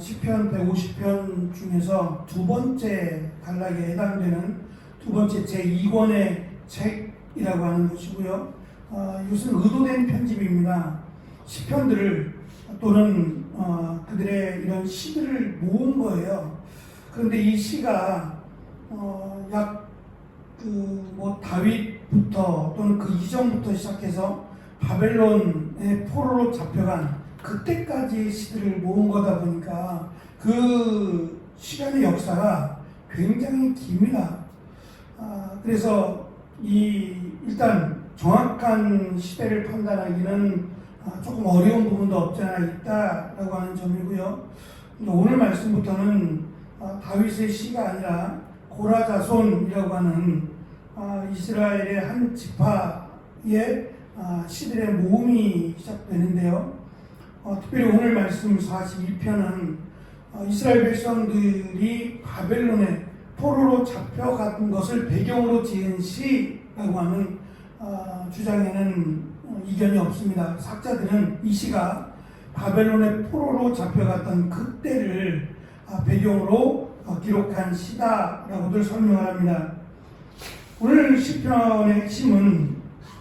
시편 150편 중에서 두 번째 단락에 해당되는 두 번째 제2권의 책이라고 하는 것이고요. 이것은 의도된 편집입니다. 시편들을 또는 그들의 이런 시들을 모은 거예요. 그런데 이 시가 다윗부터 또는 그 이전부터 시작해서 바벨론의 포로로 잡혀간 그때까지의 시들을 모은 거다 보니까 그 시간의 역사가 굉장히 깁니다. 그래서 일단 정확한 시대를 판단하기는 조금 어려운 부분도 없지 않아 있다라고 하는 점이고요. 오늘 말씀부터는 다윗의 시가 아니라 고라 자손이라고 하는 이스라엘의 한 지파의 시들의 모음이 시작되는데요. 특별히 오늘 말씀 42편은 이스라엘 백성들이 바벨론에 포로로 잡혀간 것을 배경으로 지은 시라고 하는 주장에는 이견이 없습니다. 학자들은 이 시가 바벨론에 포로로 잡혀갔던 그때를 배경으로 기록한 시다라고들 설명을 합니다. 오늘 시편의 핵심은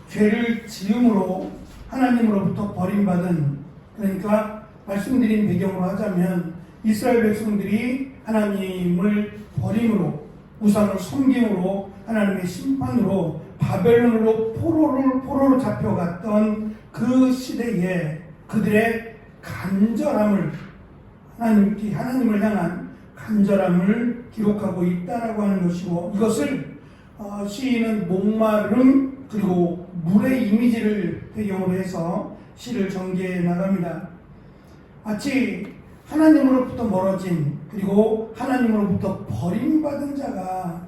죄를 지음으로 하나님으로부터 버림받은, 그러니까 말씀드린 배경으로 하자면 이스라엘 백성들이 하나님을 버림으로, 우상을 섬김으로 하나님의 심판으로 바벨론으로 포로로 잡혀갔던 그 시대에 그들의 간절함을, 하나님을 향한 간절함을 기록하고 있다라고 하는 것이고, 이것을 시인은 목마름 그리고 물의 이미지를 배경으로 해서 시를 전개해 나갑니다. 마치 하나님으로부터 멀어진, 그리고 하나님으로부터 버림받은 자가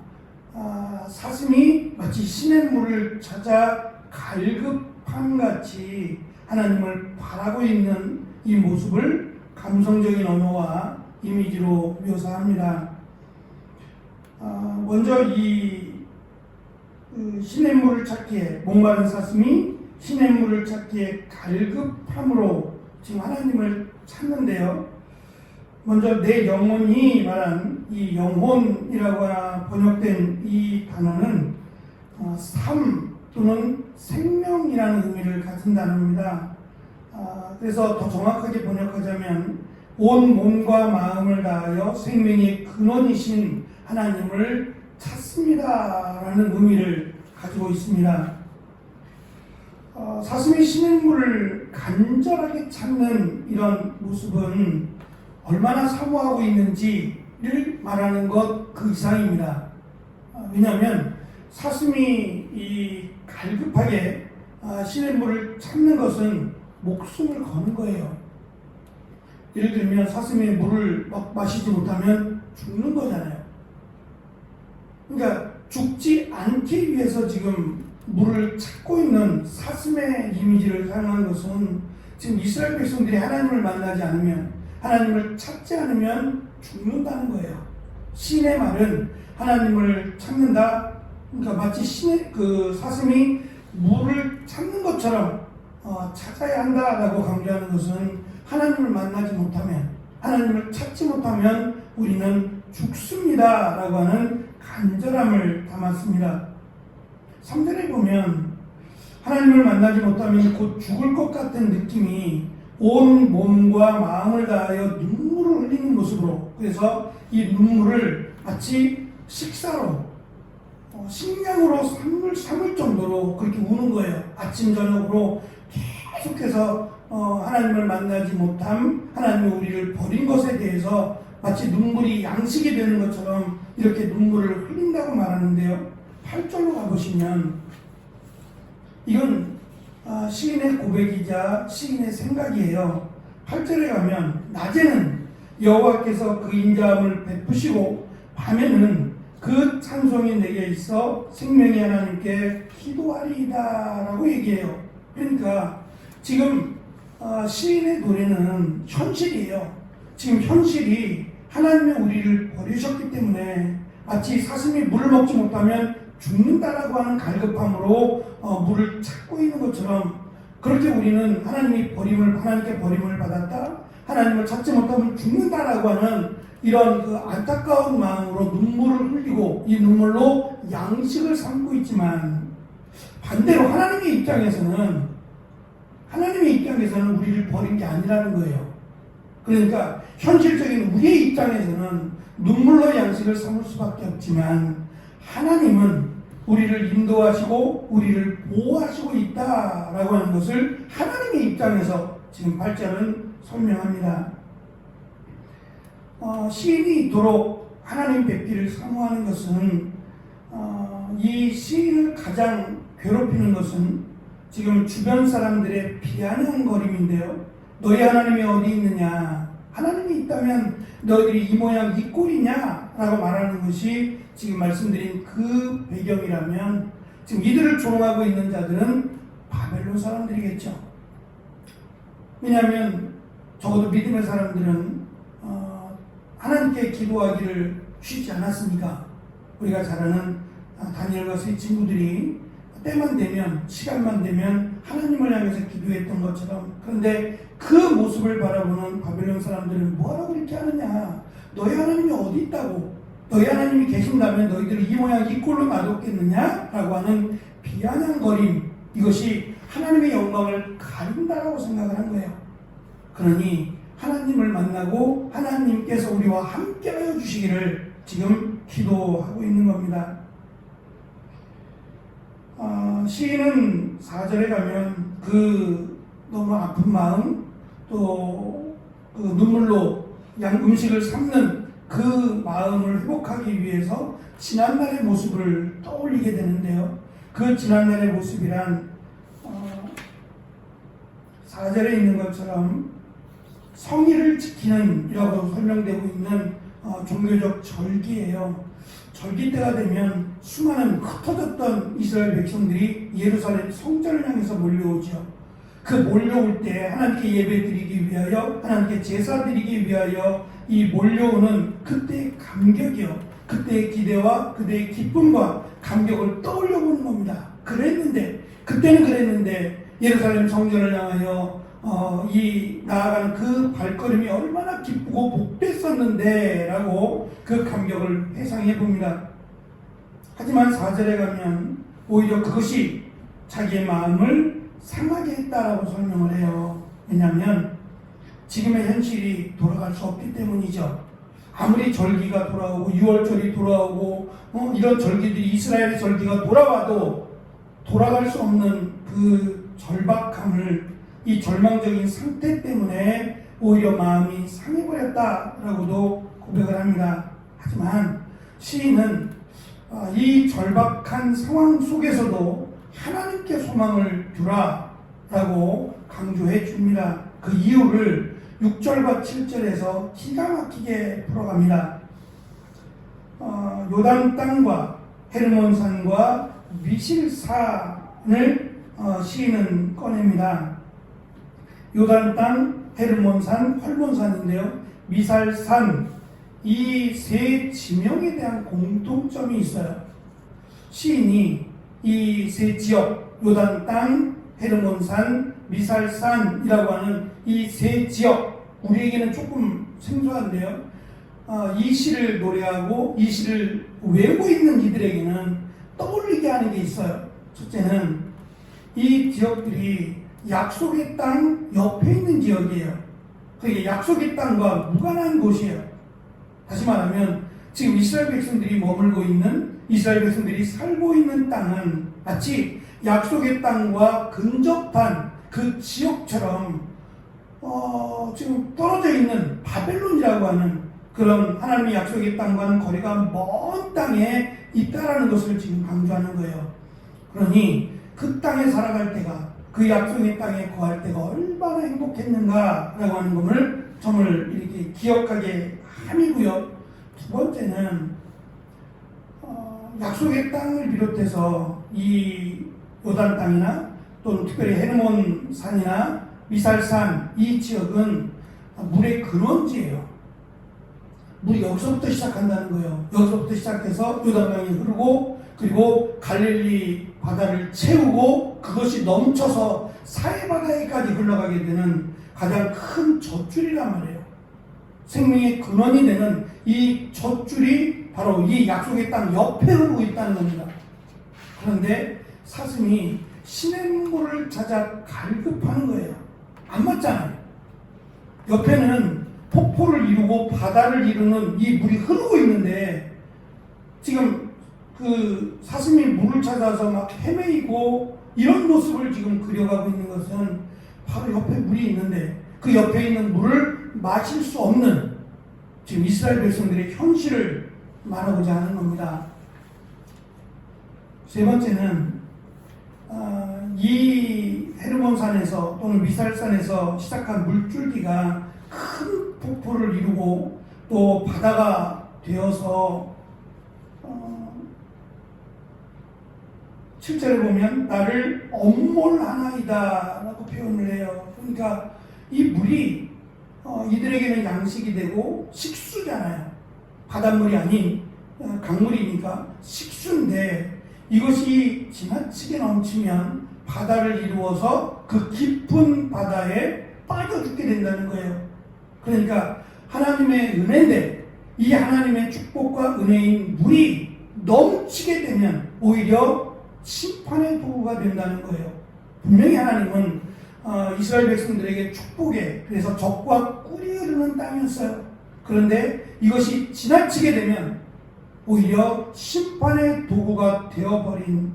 사슴이 마치 시냇물을 찾아 갈급함같이 하나님을 바라고 있는 이 모습을 감성적인 언어와 이미지로 묘사합니다. 먼저 시냇물을 찾기에, 목마른 사슴이 시냇물을 찾기에 갈급함으로 지금 하나님을 찾는데요. 먼저 내 영혼이 말한 이 영혼이라고 번역된 이 단어는 삶 또는 생명이라는 의미를 가진 단어입니다. 그래서 더 정확하게 번역하자면 온 몸과 마음을 다하여 생명의 근원이신 하나님을 찾습니다라는 의미를 가지고 있습니다. 사슴이 시냇물을 간절하게 찾는 이런 모습은 얼마나 사모하고 있는지를 말하는 것 그 이상입니다. 왜냐하면 사슴이 갈급하게 시냇물을 찾는 것은 목숨을 거는 거예요. 예를 들면 사슴이 물을 마시지 못하면 죽는 거잖아요. 그러니까 죽지 않기 위해서 지금 물을 찾고 있는 사슴의 이미지를 사용한 것은 지금 이스라엘 백성들이 하나님을 만나지 않으면, 하나님을 찾지 않으면 죽는다는 거예요. 신의 말은 하나님을 찾는다. 그러니까 마치 사슴이 물을 찾는 것처럼 찾아야 한다라고 강조하는 것은 하나님을 만나지 못하면, 하나님을 찾지 못하면 우리는 죽습니다라고 하는 간절함을 담았습니다. 3절에 보면 하나님을 만나지 못하면 곧 죽을 것 같은 느낌이 온 몸과 마음을 다하여 눈물을 흘리는 모습으로, 그래서 이 눈물을 마치 식사로, 식량으로 삼을 정도로 그렇게 우는 거예요. 아침 저녁으로 계속해서 하나님을 만나지 못함, 하나님이 우리를 버린 것에 대해서 마치 눈물이 양식이 되는 것처럼 이렇게 눈물을 흘린다고 말하는데요. 8절로 가보시면 이건 시인의 고백이자 시인의 생각이에요. 8절에 가면 낮에는 여호와께서 그 인자함을 베푸시고 밤에는 그 찬송이 내게 있어 생명의 하나님께 기도하리이다 라고 얘기해요. 그러니까 지금 시인의 노래는 현실이에요. 지금 현실이 하나님이 우리를 버리셨기 때문에 마치 사슴이 물을 먹지 못하면 죽는다라고 하는 갈급함으로 물을 찾고 있는 것처럼, 그렇게 우리는 하나님께 버림을 받았다, 하나님을 찾지 못하면 죽는다라고 하는 이런 그 안타까운 마음으로 눈물을 흘리고 이 눈물로 양식을 삼고 있지만, 반대로 하나님의 입장에서는 우리를 버린 게 아니라는 거예요. 그러니까 현실적인 우리의 입장에서는 눈물로 양식을 삼을 수밖에 없지만, 하나님은 우리를 인도하시고 우리를 보호하시고 있다라고 하는 것을 하나님의 입장에서 지금 8절은 설명합니다. 시인이 이토록 하나님 뵙기를 사모하는 것은, 이 시인을 가장 괴롭히는 것은 지금 주변 사람들의 비아냥거림인데요. 너희 하나님이 어디 있느냐? 하나님이 있다면 너희들이 이 모양 이 꼴이냐? 라고 말하는 것이 지금 말씀드린 그 배경이라면, 지금 이들을 조롱하고 있는 자들은 바벨론 사람들이겠죠. 왜냐하면 적어도 믿음의 사람들은 하나님께 기도하기를 쉬지 않았으니까. 우리가 잘 아는 다니엘과 세 친구들이 때만 되면, 시간만 되면 하나님을 향해서 기도했던 것처럼, 그런데 그 모습을 바라보는 바벨론 사람들은 뭐하라고 이렇게 하느냐? 너희 하나님이 어디 있다고? 너희 하나님이 계신다면 너희들이 이 모양 이 꼴로 놔뒀겠느냐? 라고 하는 비아냥거림, 이것이 하나님의 영광을 가린다라고 생각을 한 거예요. 그러니 하나님을 만나고 하나님께서 우리와 함께 하여 주시기를 지금 기도하고 있는 겁니다. 시인은 4절에 가면 그 너무 아픈 마음, 또 그 눈물로 음식을 삼는 그 마음을 회복하기 위해서 지난날의 모습을 떠올리게 되는데요. 그 지난날의 모습이란 4절에 있는 것처럼 성의를 지키는 이라고 설명되고 있는 종교적 절기예요. 절기 때가 되면 수많은 흩어졌던 이스라엘 백성들이 예루살렘 성전을 향해서 몰려오죠. 그 몰려올 때 하나님께 예배 드리기 위하여, 하나님께 제사 드리기 위하여 이 몰려오는 그때의 감격이요, 그때의 기대와 그때의 기쁨과 감격을 떠올려 보는 겁니다. 그때는 그랬는데 예루살렘 성전을 향하여 이 나아가는 그 발걸음이 얼마나 기쁘고 복됐었는데 라고 그 감격을 회상해 봅니다. 하지만 4절에 가면 오히려 그것이 자기의 마음을 상하게 했다라고 설명을 해요. 왜냐하면 지금의 현실이 돌아갈 수 없기 때문이죠. 아무리 절기가 돌아오고 6월절이 돌아오고 이런 절기들이, 이스라엘의 절기가 돌아와도 돌아갈 수 없는 그 절박함을, 이 절망적인 상태 때문에 오히려 마음이 상해버렸다라고도 고백을 합니다. 하지만 시인은 이 절박한 상황 속에서도 하나님께 소망을 두라라고 강조해 줍니다. 그 이유를 6절과 7절에서 기가 막히게 풀어갑니다. 요단 땅과 헤르몬산과 미실산을 시인은 꺼냅니다. 요단 땅, 헤르몬산, 헐몬산인데요. 미살산, 이 세 지명에 대한 공통점이 있어요. 시인이 이 세 지역, 요단 땅, 헤르몬산, 미살산이라고 하는 이 세 지역, 우리에게는 조금 생소한데요. 이 시를 노래하고 이 시를 외우고 있는 이들에게는 떠올리게 하는 게 있어요. 첫째는 이 지역들이 약속의 땅 옆에 있는 지역이에요. 그게 약속의 땅과 무관한 곳이에요. 다시 말하면 지금 이스라엘 백성들이 머물고 있는, 이스라엘 백성들이 살고 있는 땅은 마치 약속의 땅과 근접한 그 지역처럼 지금 떨어져 있는 바벨론이라고 하는 그런 하나님의 약속의 땅과는 거리가 먼 땅에 있다라는 것을 지금 강조하는 거예요. 그러니 그 땅에 살아갈 때가, 그 약속의 땅에 거할 때가 얼마나 행복했는가라고 하는 점을 이렇게 기억하게 함이고요. 두 번째는 약속의 땅을 비롯해서 이 요단 땅이나 또는 특별히 헤르몬 산이나 미살산, 이 지역은 물의 근원지예요. 물이 여기서부터 시작한다는 거예요. 여기서부터 시작해서 요단강이 흐르고, 그리고 갈릴리 바다를 채우고, 그것이 넘쳐서 사해 바다에까지 흘러가게 되는 가장 큰 젖줄이란 말이에요. 생명의 근원이 되는 이 젖줄이 바로 이 약속의 땅 옆에 흐르고 있다는 겁니다. 그런데 사슴이 시냇물을 찾아 갈급하는 거예요. 안 맞잖아요. 옆에는 폭포를 이루고 바다를 이루는 이 물이 흐르고 있는데 지금 그 사슴이 물을 찾아서 막 헤매이고 이런 모습을 지금 그려가고 있는 것은 바로 옆에 물이 있는데 그 옆에 있는 물을 마실 수 없는 지금 이스라엘 백성들의 현실을 말하고자 하는 겁니다. 세 번째는 이 헤르몬산에서 또는 미살산에서 시작한 물줄기가 큰 폭포를 이루고 또 바다가 되어서 7절에 보면 나를 엄몰하나이다 라고 표현을 해요. 그러니까 이 물이 이들에게는 양식이 되고 식수잖아요. 바닷물이 아닌 강물이니까 식수인데 이것이 지나치게 넘치면 바다를 이루어서 그 깊은 바다에 빠져 죽게 된다는 거예요. 그러니까 하나님의 은혜인데 이 하나님의 축복과 은혜인 물이 넘치게 되면 오히려 심판의 도구가 된다는 거예요. 분명히 하나님은 이스라엘 백성들에게 축복에 그래서 적과 꿀이 흐르는 땅이었어요. 그런데 이것이 지나치게 되면 오히려 심판의 도구가 되어버린,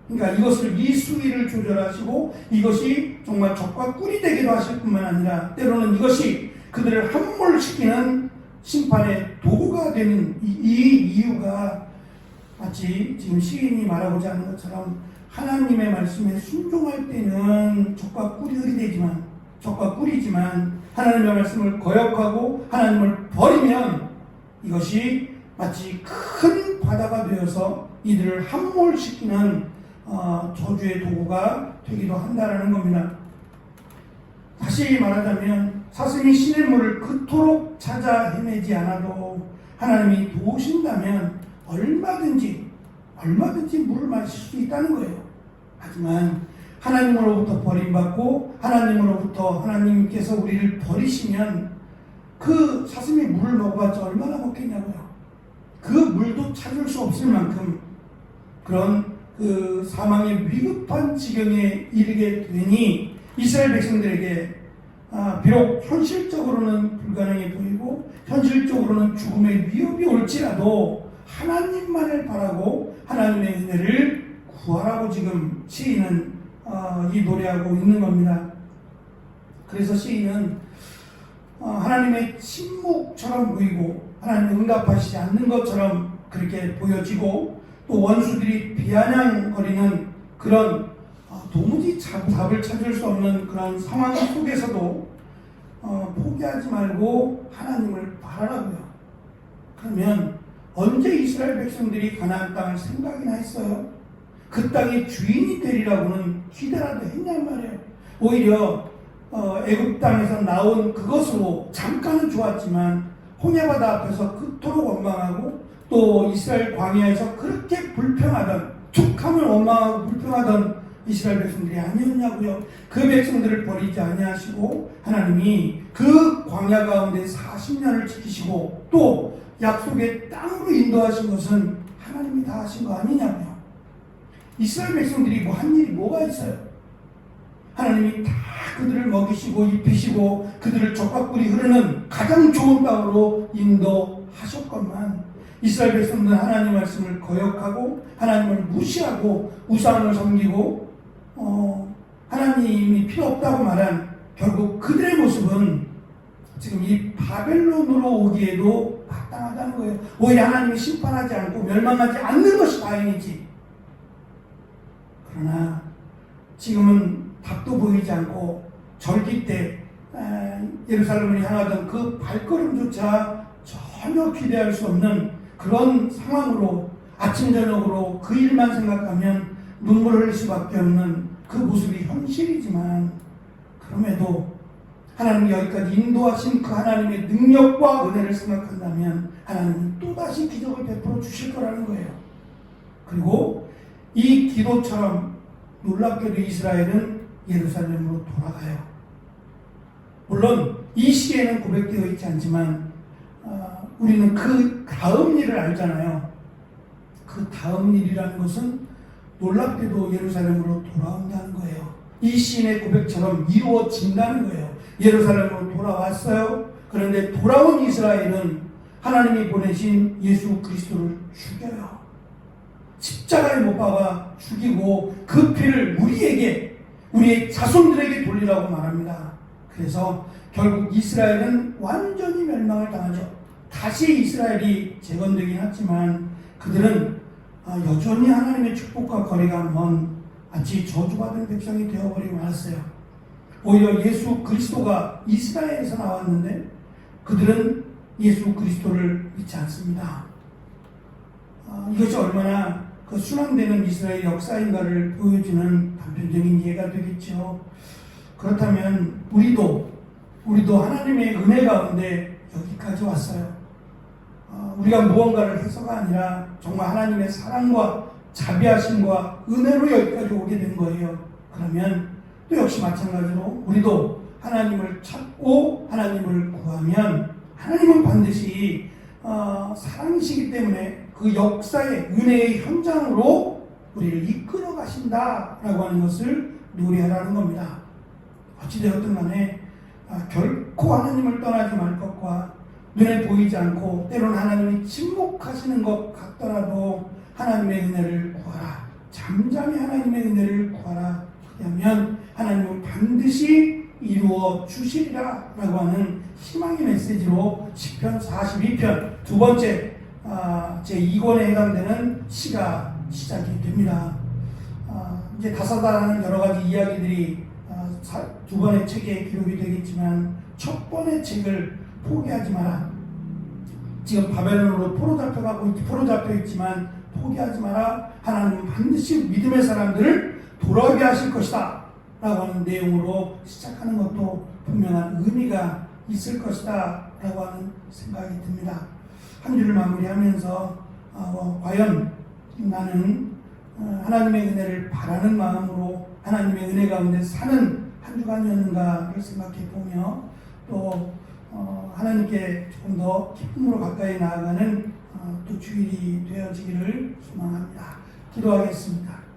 그러니까 이것을 이 수위를 조절하시고 이것이 정말 적과 꿀이 되기도 하실 뿐만 아니라 때로는 이것이 그들을 함몰시키는 심판의 도구가 되는 이 이유가 마치 지금 시인이 말하고자 하는 것처럼 하나님의 말씀에 순종할 때는 적과 꿀이 흐리되지만 적과 꿀이지만 하나님의 말씀을 거역하고 하나님을 버리면 이것이 마치 큰 바다가 되어서 이들을 함몰시키는 저주의 도구가 되기도 한다라는 겁니다. 다시 말하자면 사슴이 시냇물을 그토록 찾아 헤매지 않아도 하나님이 도우신다면 얼마든지 물을 마실 수 있다는 거예요. 하지만 하나님으로부터 버림받고 하나님으로부터 하나님께서 우리를 버리시면 그 사슴이 물을 먹어봤자 얼마나 먹겠냐고요. 그 물도 찾을 수 없을 만큼 그런 그 사망의 위급한 지경에 이르게 되니 이스라엘 백성들에게 비록 현실적으로는 불가능해 보이고 현실적으로는 죽음의 위협이 올지라도 하나님만을 바라고 하나님의 은혜를 구하라고 지금 시인은 이 노래하고 있는 겁니다. 그래서 시인은 하나님의 침묵처럼 보이고 하나님 응답하시지 않는 것처럼 그렇게 보여지고 또 원수들이 비아냥거리는 그런 도무지 답을 찾을 수 없는 그런 상황 속에서도 포기하지 말고 하나님을 바라라고요. 그러면 언제 이스라엘 백성들이 가나안 땅을 생각이나 했어요? 그 땅의 주인이 되리라고는 기대라도 했냔 말이에요. 오히려 애굽 땅에서 나온 그것으로 잠깐은 좋았지만 홍해바다 앞에서 그토록 원망하고 또 이스라엘 광야에서 그렇게 불평하던 툭하면 원망하고 불평하던 이스라엘 백성들이 아니었냐고요. 그 백성들을 버리지 아니하시고 하나님이 그 광야 가운데 40년을 지키시고 또 약속의 땅으로 인도하신 것은 하나님이 다 하신 거 아니냐고요. 이스라엘 백성들이 뭐 한 일이 뭐가 있어요? 하나님이 다 그들을 먹이시고 입히시고 그들을 적과 꿀이 흐르는 가장 좋은 땅으로 인도하셨건만 이스라엘 백성들은 하나님 말씀을 거역하고 하나님을 무시하고 우상을 섬기고 하나님이 필요 없다고 말한 결국 그들의 모습은 지금 이 바벨론으로 오기에도 마땅하다는 거예요. 오히려 하나님이 심판하지 않고 멸망하지 않는 것이 다행이지. 그러나 지금은 답도 보이지 않고 절기 때 예루살렘을 향하던 그 발걸음조차 전혀 기대할 수 없는 그런 상황으로 아침 저녁으로 그 일만 생각하면 눈물을 흘릴 수밖에 없는 그 모습이 현실이지만 그럼에도 하나님이 여기까지 인도하신 그 하나님의 능력과 은혜를 생각한다면 하나님은 또다시 기적을 베풀어 주실 거라는 거예요. 그리고 이 기도처럼 놀랍게도 이스라엘은 예루살렘으로 돌아가요. 물론 이 시에는 고백되어 있지 않지만 우리는 그 다음 일을 알잖아요. 그 다음 일이라는 것은 놀랍게도 예루살렘으로 돌아온다는 거예요. 이 시인의 고백처럼 이루어진다는 거예요. 예루살렘으로 돌아왔어요. 그런데 돌아온 이스라엘은 하나님이 보내신 예수 그리스도를 죽여요. 십자가에 못 박아 죽이고 그 피를 우리에게, 우리의 자손들에게 돌리라고 말합니다. 그래서 결국 이스라엘은 완전히 멸망을 당하죠. 다시 이스라엘이 재건되긴 했지만 그들은 여전히 하나님의 축복과 거리가 먼 마치 저주받은 백성이 되어버리고 말았어요. 오히려 예수 그리스도가 이스라엘에서 나왔는데 그들은 예수 그리스도를 믿지 않습니다. 이것이 얼마나 그 순환되는 이스라엘 역사인가를 보여주는 단편적인 예가 되겠죠. 그렇다면 우리도 하나님의 은혜 가운데 여기까지 왔어요. 우리가 무언가를 해서가 아니라 정말 하나님의 사랑과 자비하심과 은혜로 여기까지 오게 된 거예요. 그러면 또 역시 마찬가지로 우리도 하나님을 찾고 하나님을 구하면 하나님은 반드시 사랑이시기 때문에 그 역사의 은혜의 현장으로 우리를 이끌어 가신다라고 하는 것을 노래하라는 겁니다. 어찌되었든 간에 결코 하나님을 떠나지 말 것과 눈에 보이지 않고 때로는 하나님이 침묵하시는 것 같더라도 하나님의 은혜를 구하라. 잠잠히 하나님의 은혜를 구하라. 그러면 하나님은 반드시 이루어 주시리라 라고 하는 희망의 메시지로 시편 42편 두 번째 제2권에 해당되는 시가 시작이 됩니다. 이제 다사다라는 여러 가지 이야기들이 두 번의 책에 기록이 되겠지만 첫 번의 책을 포기하지 마라. 지금 바벨론으로 포로잡혀 있지만 포기하지 마라. 하나님은 반드시 믿음의 사람들을 돌아오게 하실 것이다 라고 하는 내용으로 시작하는 것도 분명한 의미가 있을 것이다 라고 하는 생각이 듭니다. 한 주를 마무리하면서 과연 나는 하나님의 은혜를 바라는 마음으로 하나님의 은혜 가운데 사는 한 주간이었는가를 생각해 보며 또 하나님께 조금 더 기쁨으로 가까이 나아가는 또 주일이 되어지기를 소망합니다. 기도하겠습니다.